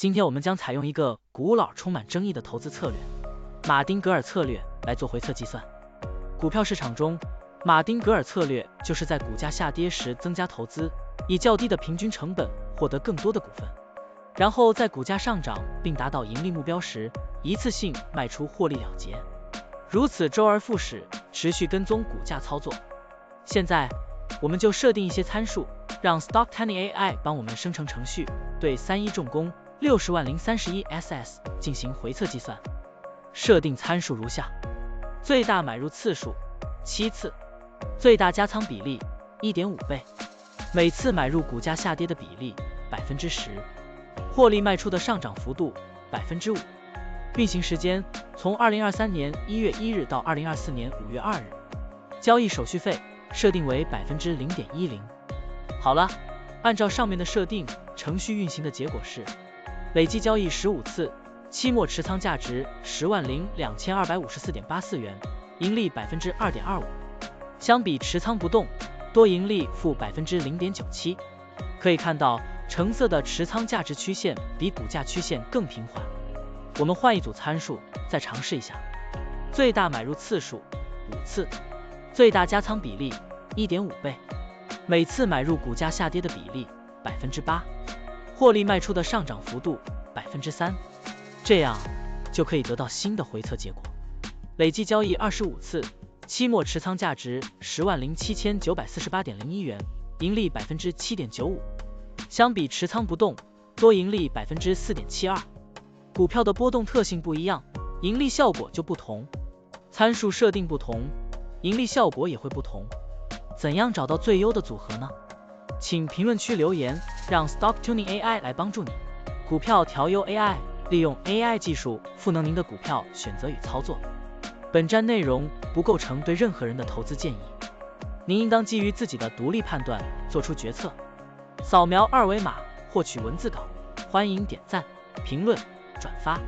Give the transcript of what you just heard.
今天我们将采用一个古老、充满争议的投资策略——马丁格尔策略来做回测计算。股票市场中，马丁格尔策略就是在股价下跌时增加投资，以较低的平均成本获得更多的股份，然后在股价上涨并达到盈利目标时，一次性卖出获利了结。如此周而复始，持续跟踪股价操作。现在，我们就设定一些参数，让 Stocktiny AI 帮我们生成程序，对31重工600031 SS 进行回测计算。设定参数如下：最大买入次数7次，最大加仓比例 1.5 倍，每次买入股价下跌的比例 10%， 获利卖出的上涨幅度 5%， 运行时间从2023年1月1日到2024年5月2日，交易手续费设定为 0.10%。 好了，按照上面的设定，程序运行的结果是累计交易15次，期末持仓价值10.2254.84元，盈利 2.25%。 相比持仓不动，多盈利负 0.97%。 可以看到，橙色的持仓价值曲线比股价曲线更平缓。我们换一组参数，再尝试一下。最大买入次数5次，最大加仓比例 1.5 倍，每次买入股价下跌的比例 8%， 获利卖出的上涨幅度 3%， 这样就可以得到新的回测结果。累计交易25次，期末持仓价值10.7948.01元，盈利 7.95%。 相比持仓不动，多盈利 4.72%。 股票的波动特性不一样，盈利效果就不同，参数设定不同，盈利效果也会不同。怎样找到最优的组合呢？请评论区留言，让 Stocktiny AI 来帮助你。股票调优 AI， 利用 AI 技术赋能您的股票选择与操作。本站内容不构成对任何人的投资建议，您应当基于自己的独立判断做出决策。扫描二维码获取文字稿，欢迎点赞、评论、转发。